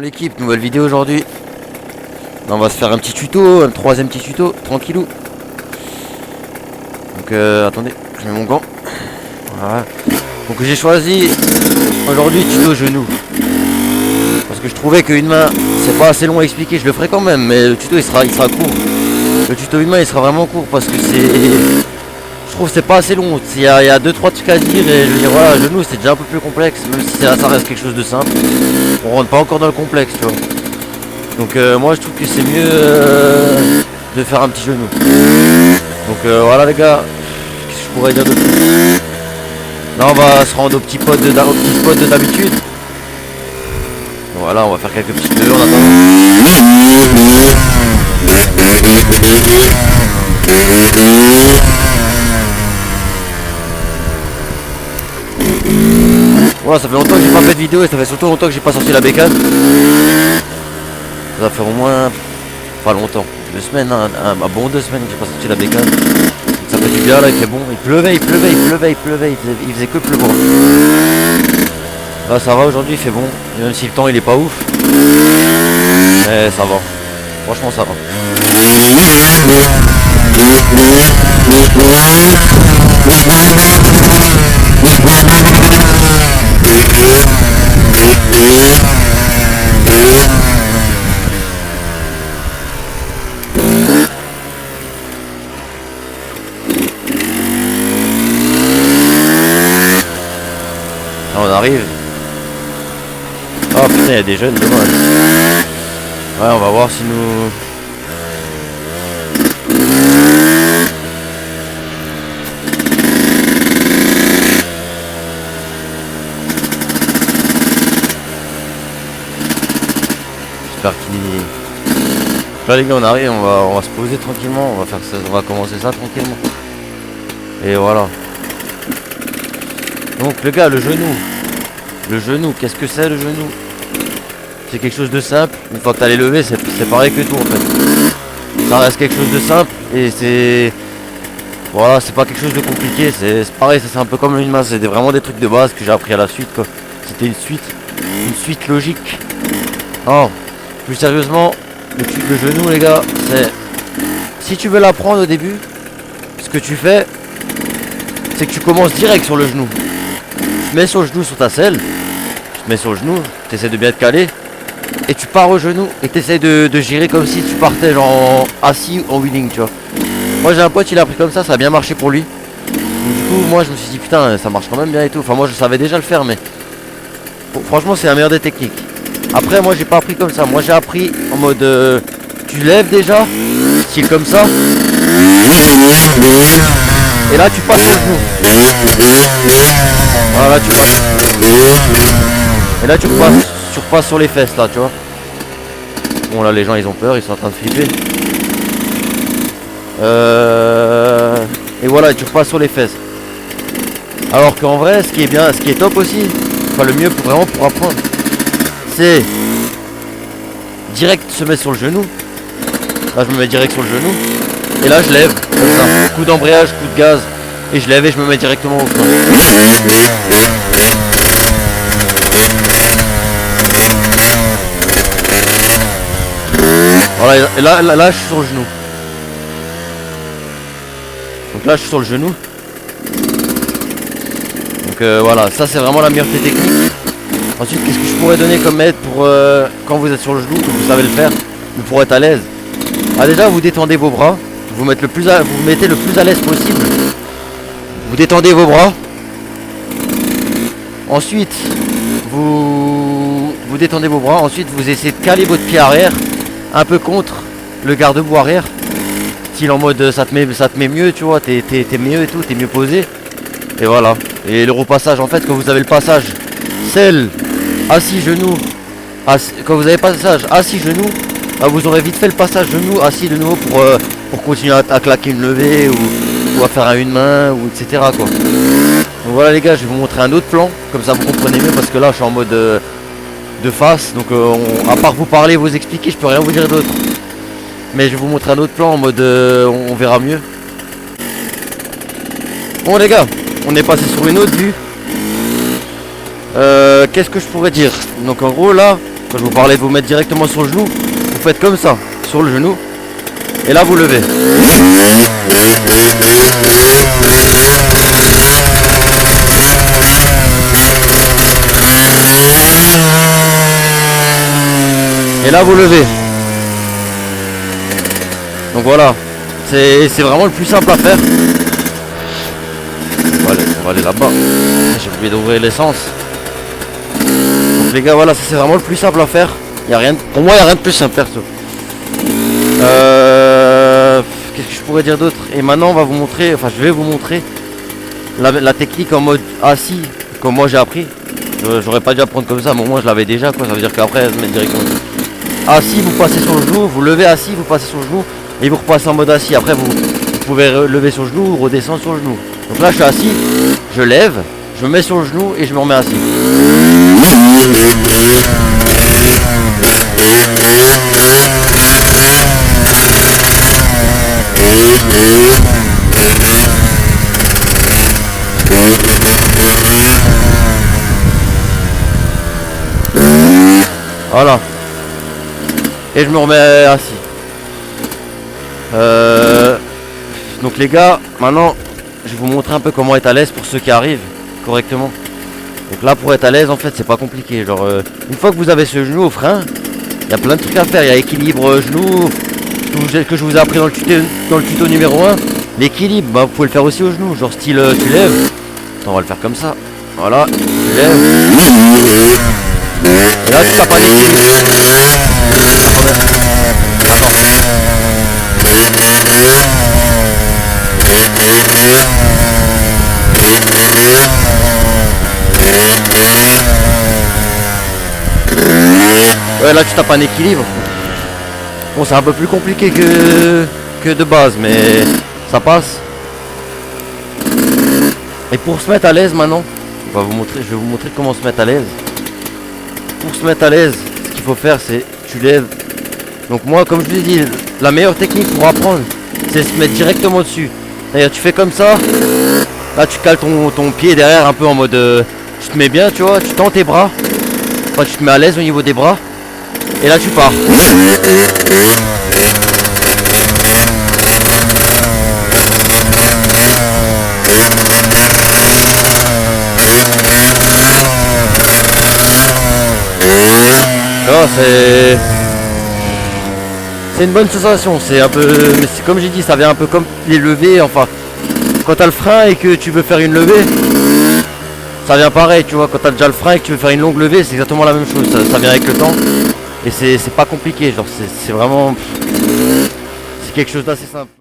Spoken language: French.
l'équipe, nouvelle vidéo aujourd'hui. On va se faire un petit tuto, un troisième petit tuto, tranquillou. Donc attendez, je mets mon gant. Voilà. Donc j'ai choisi aujourd'hui tuto genou. Parce que je trouvais qu'une main, c'est pas assez long à expliquer, je le ferai quand même, mais le tuto il sera court. Le tuto une main il sera vraiment court parce que c'est... Je trouve que c'est pas assez long, il y a 2-3 trucs à dire et je veux dire voilà, genou c'est déjà un peu plus complexe, même si ça reste quelque chose de simple. On rentre pas encore dans le complexe, tu vois. Donc moi je trouve que c'est mieux de faire un petit genou. Donc voilà les gars, qu'est-ce que je pourrais dire de plus? Là on va se rendre au petit spot de d'habitude. Voilà, on va faire quelques petits nœuds en attendant. Voilà, ça fait longtemps que j'ai pas fait de vidéo et ça fait surtout longtemps que j'ai pas sorti la bécane. Ça va faire au moins, pas longtemps, 2 semaines, un bon 2 semaines que j'ai pas sorti la bécane. Ça fait du bien là, il fait bon, il pleuvait, il faisait que pleuvoir. Là ça va aujourd'hui, il fait bon, même si le temps il est pas ouf. Mais ça va, franchement ça va. Là on arrive. Oh putain, il y a des jeunes devant. Ouais, on va voir si nous... J'espère qu'il... Là les gars on arrive, on va se poser tranquillement, on va commencer ça tranquillement. Et voilà. Donc les gars, le genou, qu'est-ce que c'est le genou? C'est quelque chose de simple, une fois que t'as les levés, c'est pareil que tout en fait. Ça reste quelque chose de simple et c'est... Voilà, c'est pas quelque chose de compliqué, c'est pareil, c'est un peu comme une main, c'est vraiment des trucs de base que j'ai appris à la suite quoi. C'était une suite logique. Non, plus sérieusement, le genou les gars, c'est... Si tu veux l'apprendre au début, ce que tu fais, c'est que tu commences direct sur le genou. Tu mets sur le genou sur ta selle, tu mets sur le genou, tu essaies de bien te caler, et tu pars au genou, et tu essaies de gérer comme si tu partais genre assis en wheeling, tu vois. Moi j'ai un pote, il a appris comme ça a bien marché pour lui. Donc, du coup, moi je me suis dit putain, ça marche quand même bien et tout. Enfin, moi je savais déjà le faire, mais bon, franchement, c'est la meilleure des techniques. Après, moi j'ai pas appris comme ça, moi j'ai appris en mode tu lèves déjà, style comme ça. Et là tu passes sur le genou. Voilà, tu passes. Et là tu repasses sur les fesses là, tu vois. Bon là les gens ils ont peur, ils sont en train de flipper. Et voilà, tu repasses sur les fesses. Alors qu'en vrai, ce qui est bien, ce qui est top aussi, enfin le mieux vraiment pour apprendre, c'est direct se mettre sur le genou. Là je me mets direct sur le genou. Et là je lève, comme ça. Coup d'embrayage, coup de gaz. Et je lève et je me mets directement au frein. Voilà, et là je suis sur le genou. Donc là je suis sur le genou. Donc voilà, ça c'est vraiment la meilleure des techniques. Ensuite, qu'est-ce que je pourrais donner comme aide pour quand vous êtes sur le genou, que vous savez le faire, mais pour être à l'aise. Ah déjà vous détendez vos bras, vous mettez le plus à l'aise possible. Vous détendez vos bras. Ensuite, vous détendez vos bras. Ensuite, vous essayez de caler votre pied arrière un peu contre le garde-boue arrière. Style en mode ça te met mieux, tu vois, t'es mieux et tout, t'es mieux posé. Et voilà. Et le repassage, en fait, quand vous avez le passage selle, assis, genou, quand vous avez le passage assis, genou, bah, vous aurez vite fait le passage genou, assis de nouveau pour continuer à claquer une levée ou à faire une main ou etc quoi. Donc voilà les gars, je vais vous montrer un autre plan, comme ça vous comprenez mieux parce que là je suis en mode de face, donc à part vous parler, vous expliquer, je peux rien vous dire d'autre. Mais je vais vous montrer un autre plan en mode on verra mieux. Bon les gars, on est passé sur une autre vue. Qu'est-ce que je pourrais dire? Donc en gros là, Quand je vous parlais de vous mettre directement sur le genou, vous faites comme ça, sur le genou. Et là vous levez. Et là vous levez. Donc voilà. C'est vraiment le plus simple à faire. On va aller là-bas. J'ai oublié d'ouvrir l'essence. Donc les gars, voilà, ça c'est vraiment le plus simple à faire. Pour moi, il n'y a rien de plus simple, perso. Qu'est-ce que je pourrais dire d'autre? Et maintenant, je vais vous montrer la technique en mode assis, comme moi j'ai appris. J'aurais pas dû apprendre comme ça, mais moi je l'avais déjà, quoi. Ça veut dire qu'après, je mets directement. Assis, vous passez sur le genou, vous levez assis, vous passez sur le genou, et vous repassez en mode assis. Après, vous pouvez lever sur le genou ou redescendre sur le genou. Donc là, je suis assis, je lève, je me mets sur le genou et je me remets assis. Voilà. Et je me remets assis. Donc les gars, maintenant je vais vous montrer un peu comment être à l'aise pour ceux qui arrivent correctement. Donc là, pour être à l'aise, en fait c'est pas compliqué. Genre une fois que vous avez ce genou au frein, il y a plein de trucs à faire. Il y a équilibre genou que je vous ai appris dans le tuto numéro 1. L'équilibre, bah, vous pouvez le faire aussi au genou. Genre style tu lèves. Attends, on va le faire comme ça. Voilà, tu lèves. Et là tu tapes pas l'équilibre. Ouais, là tu tapes un équilibre. Bon, c'est un peu plus compliqué que de base, mais ça passe. Et pour se mettre à l'aise maintenant, je vais vous montrer comment se mettre à l'aise. Pour se mettre à l'aise, ce qu'il faut faire, c'est tu lèves. Donc moi, comme je vous ai dit, la meilleure technique pour apprendre, c'est se mettre directement dessus. D'ailleurs, tu fais comme ça. Là, tu cales ton pied derrière un peu en mode... tu te mets bien, tu vois, tu tends tes bras. Enfin, tu te mets à l'aise au niveau des bras. Et là, tu pars. C'est une bonne sensation, c'est un peu... Mais c'est comme j'ai dit, ça vient un peu comme les levées, enfin... Quand t'as le frein et que tu veux faire une levée, ça vient pareil, tu vois. Quand t'as déjà le frein et que tu veux faire une longue levée, c'est exactement la même chose, ça vient avec le temps. Et c'est pas compliqué, genre c'est vraiment... C'est quelque chose d'assez simple.